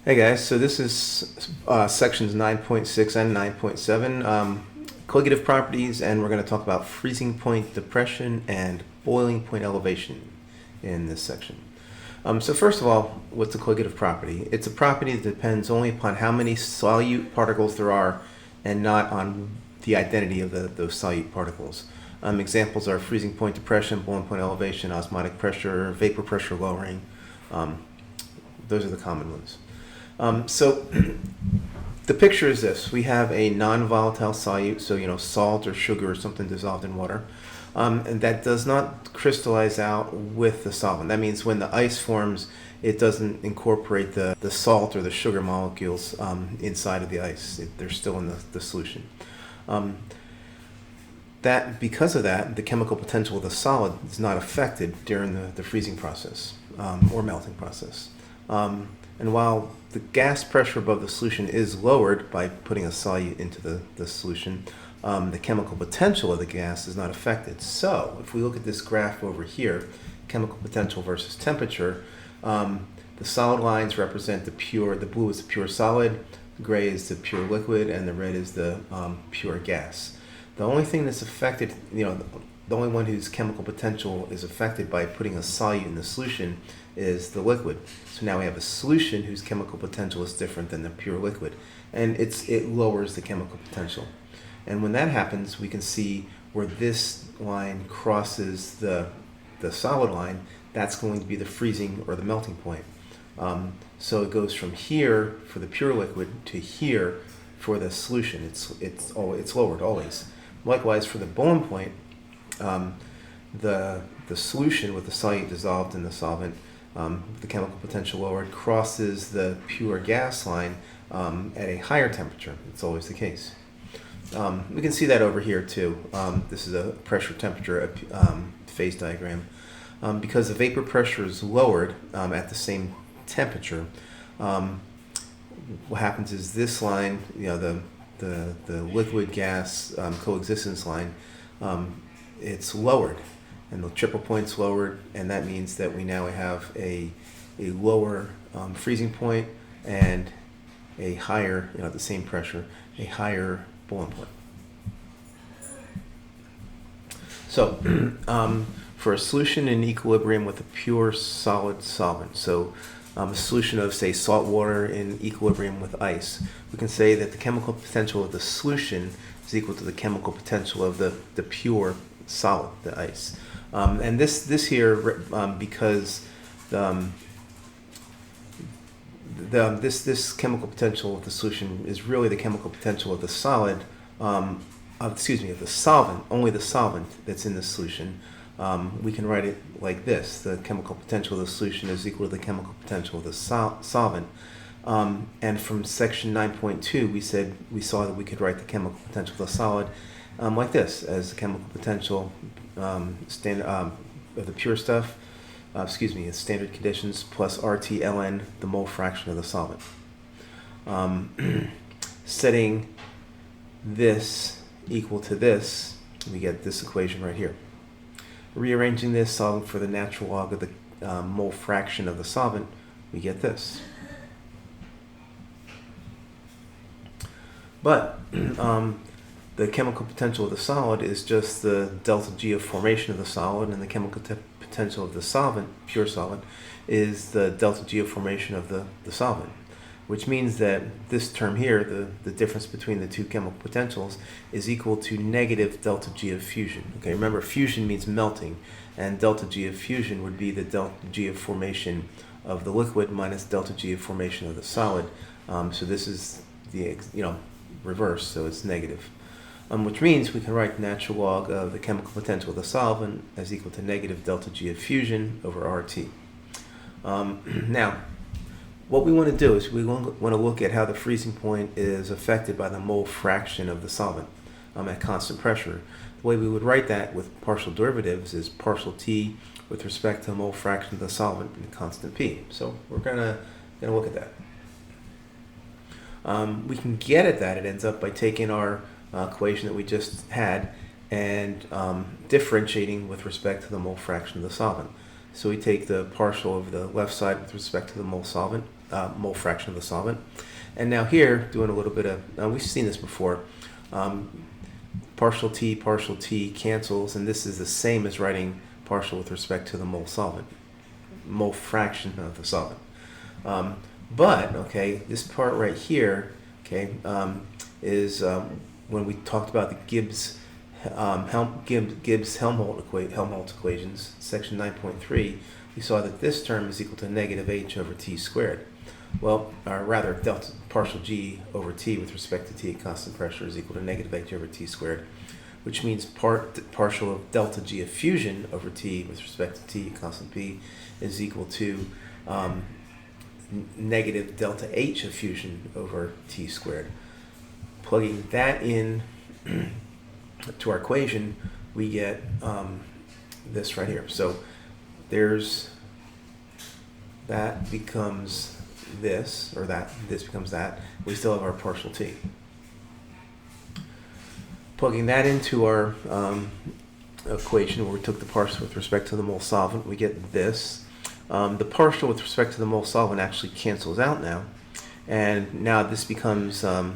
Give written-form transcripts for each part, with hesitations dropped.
Hey guys, so this is sections 9.6 and 9.7, colligative properties, and we're going to talk about freezing point depression and boiling point elevation in this section. So first of all, what's a colligative property? It's a property that depends only upon how many solute particles there are and not on the identity of those solute particles. Examples are freezing point depression, boiling point elevation, osmotic pressure, vapor pressure lowering. Those are the common ones. So the picture is this. We have a non-volatile solute, so salt or sugar or something dissolved in water, and that does not crystallize out with the solvent. That means when the ice forms, it doesn't incorporate the salt or the sugar molecules inside of the ice. They're still in the solution. Because of that, the chemical potential of the solid is not affected during the freezing process or melting process. And while the gas pressure above the solution is lowered by putting a solute into the solution, the chemical potential of the gas is not affected. So if we look at this graph over here, chemical potential versus temperature, the solid lines represent the blue is the pure solid, the gray is the pure liquid, and the red is the pure gas. The only thing that's affected, the only one whose chemical potential is affected by putting a solute in the solution is the liquid. So now we have a solution whose chemical potential is different than the pure liquid, and it lowers the chemical potential. And when that happens, we can see where this line crosses the solid line. That's going to be the freezing or the melting point. So it goes from here for the pure liquid to here for the solution. It's lowered always. Likewise for the boiling point, the solution with the solute dissolved in the solvent, the chemical potential lowered, crosses the pure gas line at a higher temperature. It's always the case. We can see that over here too. This is a pressure temperature phase diagram. Because the vapor pressure is lowered at the same temperature, what happens is this line, the liquid gas coexistence line, it's lowered, and the triple point's lowered, and that means that we now have a lower freezing point and a higher, at the same pressure, a higher boiling point. So for a solution in equilibrium with a pure solid solvent, so a solution of, say, salt water in equilibrium with ice, we can say that the chemical potential of the solution is equal to the chemical potential of the pure solid, the ice. And this here, because this chemical potential of the solution is really the chemical potential of the solid, of the solvent, only the solvent that's in the solution. We can write it like this: the chemical potential of the solution is equal to the chemical potential of the solvent. And from section 9.2, we saw that we could write the chemical potential of the solid like this, as the chemical potential of the pure stuff, standard conditions, plus RT ln, the mole fraction of the solvent. Setting this equal to this, we get this equation right here. Rearranging this, solving for the natural log of the mole fraction of the solvent, we get this. But the chemical potential of the solid is just the delta G of formation of the solid, and the chemical potential of the solvent, pure solid, is the delta G of formation of the solvent, which means that this term here, the difference between the two chemical potentials, is equal to negative delta G of fusion. Okay, remember, fusion means melting, and delta G of fusion would be the delta G of formation of the liquid minus delta G of formation of the solid. So this is the reverse, so it's negative. Which means we can write the natural log of the chemical potential of the solvent as equal to negative delta G of fusion over RT. Now, what we want to do is we want to look at how the freezing point is affected by the mole fraction of the solvent at constant pressure. The way we would write that with partial derivatives is partial T with respect to the mole fraction of the solvent and constant P. So we're gonna look at that. We can get at that. It ends up by taking our equation that we just had and differentiating with respect to the mole fraction of the solvent. So we take the partial of the left side with respect to the mole solvent, mole fraction of the solvent. And now here, doing a little bit of, we've seen this before, partial T cancels, and this is the same as writing partial with respect to the mole fraction of the solvent. But, okay, this part right here, okay, is when we talked about the Gibbs-Helmholtz equations, section 9.3, we saw that this term is equal to negative h over t squared. Well, or rather, delta partial g over t with respect to t at constant pressure is equal to negative h over t squared, which means partial of delta g of fusion over t with respect to t at constant p is equal to negative delta h of fusion over t squared. Plugging that in to our equation, we get this right here. So there's, that becomes this, or this becomes that. We still have our partial t. Plugging that into our equation where we took the partial with respect to the mole solvent, we get this. The partial with respect to the mole solvent actually cancels out now, and now this becomes a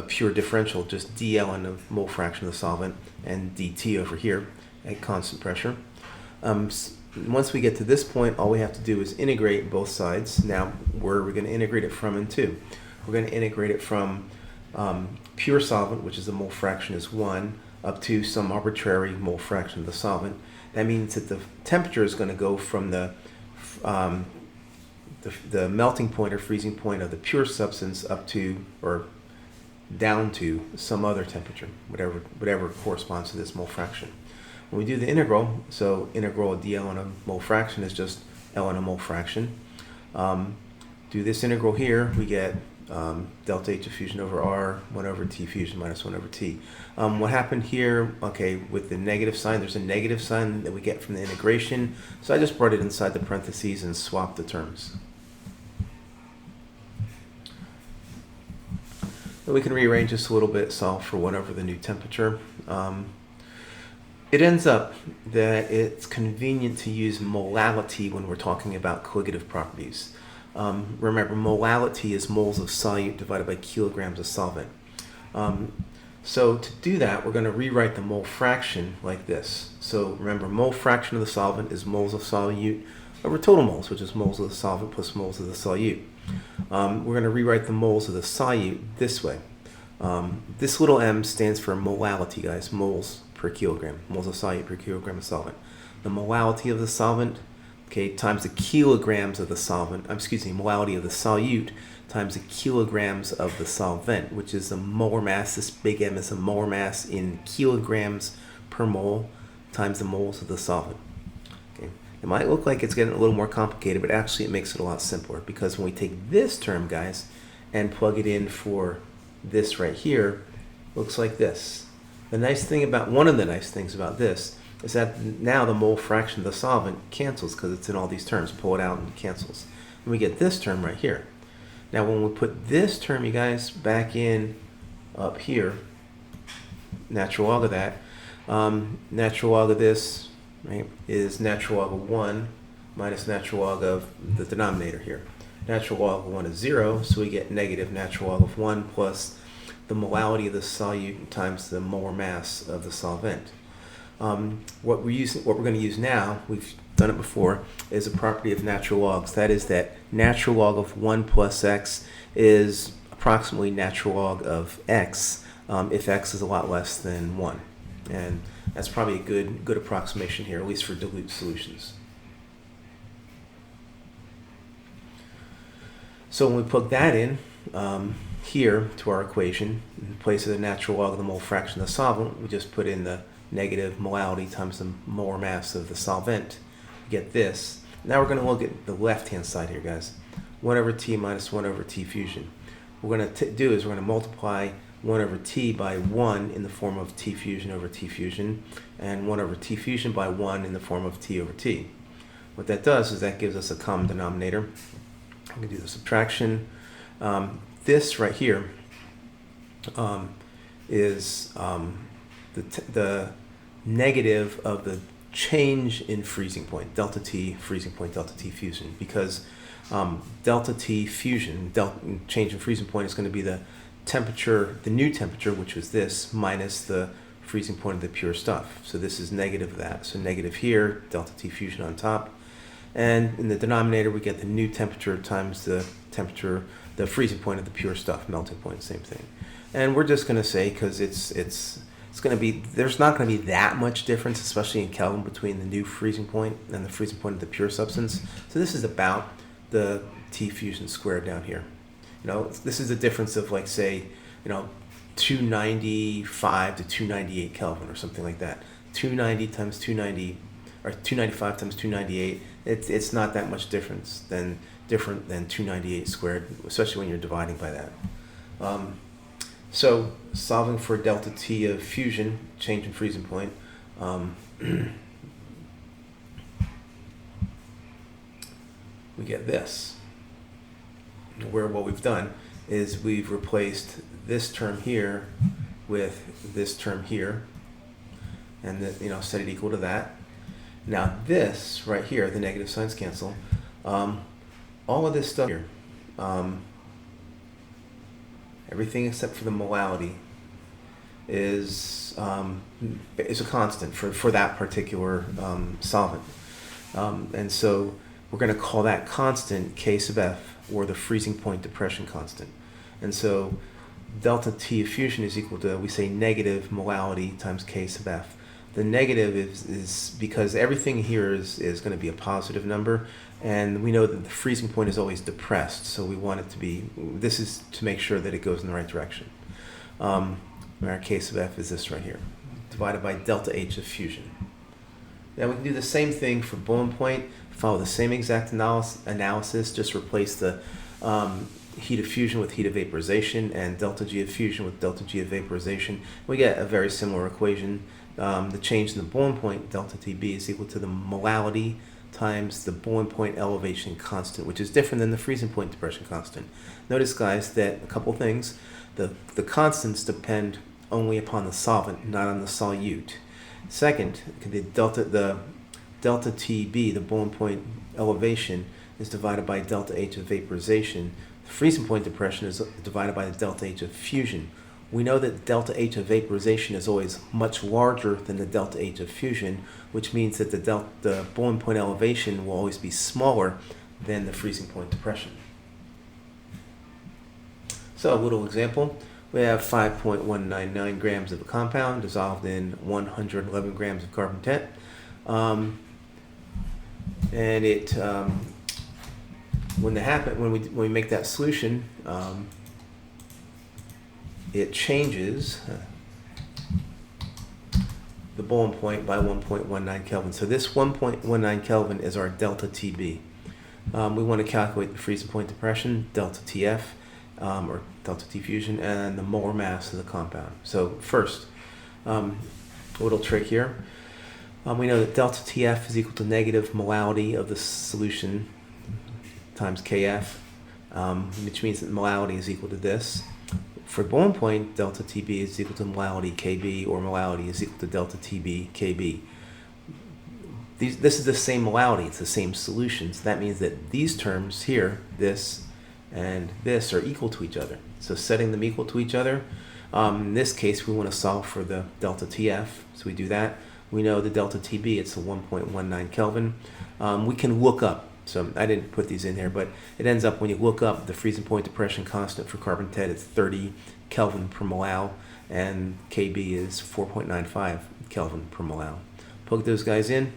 pure differential, just dln of mole fraction of the solvent and dt over here at constant pressure. Once we get to this point, all we have to do is integrate both sides. Now, where are we going to integrate it from and to? We're going to integrate it from pure solvent, which is the mole fraction is 1, up to some arbitrary mole fraction of the solvent. That means that the temperature is going to go from the melting point or freezing point of the pure substance up to, or down to, some other temperature, whatever corresponds to this mole fraction. When we do the integral, so integral of dln of mole fraction is just ln of mole fraction. Do this integral here, we get delta H of fusion over R, 1 over T fusion minus 1 over T. What happened here, okay, with the negative sign, there's a negative sign that we get from the integration, so I just brought it inside the parentheses and swapped the terms. Then we can rearrange this a little bit, solve for 1 over the new temperature. It ends up that it's convenient to use molality when we're talking about colligative properties. Remember, molality is moles of solute divided by kilograms of solvent. So to do that, we're going to rewrite the mole fraction like this. So remember, mole fraction of the solvent is moles of solute over total moles, which is moles of the solvent plus moles of the solute. We're going to rewrite the moles of the solute this way. This little m stands for molality, guys, moles per kilogram, moles of solute per kilogram of solvent. The molality of the solvent, okay, times the kilograms of the solvent, molality of the solute times the kilograms of the solvent, which is the molar mass. This big M is the molar mass in kilograms per mole times the moles of the solvent. Okay. It might look like it's getting a little more complicated, but actually it makes it a lot simpler, because when we take this term, guys, and plug it in for this right here, it looks like this. One of the nice things about this is that now the mole fraction of the solvent cancels because it's in all these terms. Pull it out and it cancels. And we get this term right here. Now when we put this term, you guys, back in up here, natural log of that, natural log of this, right, is natural log of 1 minus natural log of the denominator here. Natural log of 1 is 0, so we get negative natural log of 1 plus the molality of the solute times the molar mass of the solvent. What we're going to use now, we've done it before, is a property of natural logs. That is that natural log of 1 plus x is approximately natural log of x if x is a lot less than 1. And that's probably a good approximation here, at least for dilute solutions. So when we plug that in here to our equation, in place of the natural log of the mole fraction of the solvent, we just put in the negative molality times the molar mass of the solvent. We get this. Now we're going to look at the left-hand side here, guys. 1 over T minus 1 over T fusion. What we're going to do is we're going to multiply 1 over T by 1 in the form of T fusion over T fusion, and 1 over T fusion by 1 in the form of T over T. What that does is that gives us a common denominator. I'm going to do the subtraction. This right here is the negative of the change in freezing point, delta T freezing point, delta T fusion, because Delta T fusion, change in freezing point, is going to be the temperature, the new temperature, which was this, minus the freezing point of the pure stuff. So this is negative of that. So negative here, delta T fusion on top. And in the denominator, we get the new temperature times the temperature, the freezing point of the pure stuff, melting point, same thing. And we're just going to say, because it's going to be, there's not going to be that much difference, especially in Kelvin, between the new freezing point and the freezing point of the pure substance. So this is about the T fusion squared down here. You know, this is the difference of, like, say, you know, 295 to 298 Kelvin or something like that. 290 times 290, or 295 times 298. It's not that much different than 298 squared, especially when you're dividing by that. So solving for delta T of fusion, change in freezing point, we get this, where what we've done is we've replaced this term here with this term here, and set it equal to that. Now this right here, the negative signs cancel. All of this stuff here, everything except for the molality is a constant for that particular solvent, and so we're going to call that constant K sub F, or the freezing point depression constant. And so delta T of fusion is equal to, we say, negative molality times K sub F. The negative is because everything here is going to be a positive number, and we know that the freezing point is always depressed, so we want it to be, this is to make sure that it goes in the right direction. Our K sub F is this right here, divided by delta H of fusion. Now we can do the same thing for boiling point, follow the same exact analysis, just replace the heat of fusion with heat of vaporization and delta G of fusion with delta G of vaporization. We get a very similar equation. The change in the boiling point, delta TB, is equal to the molality times the boiling point elevation constant, which is different than the freezing point depression constant. Notice, guys, that a couple things. The constants depend only upon the solvent, not on the solute. Second, the delta TB, the boiling point elevation, is divided by delta H of vaporization. The freezing point depression is divided by the delta H of fusion. We know that delta H of vaporization is always much larger than the delta H of fusion, which means that the boiling point elevation will always be smaller than the freezing point depression. So a little example. We have 5.199 grams of a compound dissolved in 111 grams of carbon tet. And it, when we make that solution, it changes the boiling point by 1.19 Kelvin. So this 1.19 Kelvin is our delta TB. We want to calculate the freezing point depression, delta TF, or delta T fusion, and the molar mass of the compound. So first, a little trick here. We know that delta TF is equal to negative molality of the solution times KF, which means that molality is equal to this. For boiling point, delta TB is equal to molality KB, or molality is equal to delta TB KB. This is the same molality, it's the same solutions. That means that these terms here, this and this, are equal to each other. So setting them equal to each other, in this case we want to solve for the delta TF, so we do that. We know the delta TB, it's a 1.19 Kelvin. We can look up, so I didn't put these in here, but it ends up, when you look up the freezing point depression constant for carbon tet, it's 30 Kelvin per molal, and KB is 4.95 Kelvin per molal. Plug those guys in,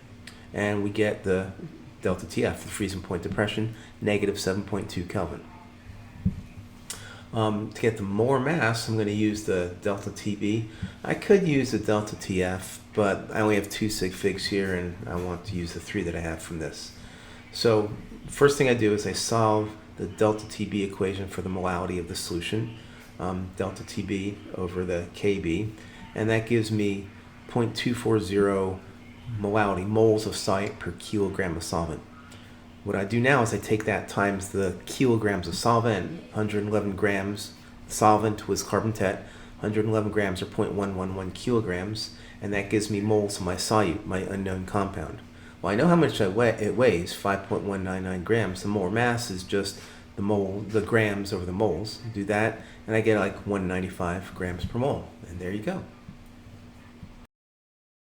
and we get the delta TF, the freezing point depression, negative 7.2 Kelvin. To get the molar mass, I'm going to use the delta TB. I could use the delta TF, but I only have 2 sig figs here, and I want to use the 3 that I have from this. So first thing I do is I solve the delta TB equation for the molality of the solution, delta TB over the KB, and that gives me 0.240 molality, moles of solute per kilogram of solvent. What I do now is I take that times the kilograms of solvent. 111 grams solvent was carbon tet, 111 grams or 0.111 kilograms, and that gives me moles of my solute, my unknown compound. Well, I know how much it weighs, 5.199 grams. The molar mass is just the grams over the moles. Do that, and I get like 195 grams per mole. And there you go.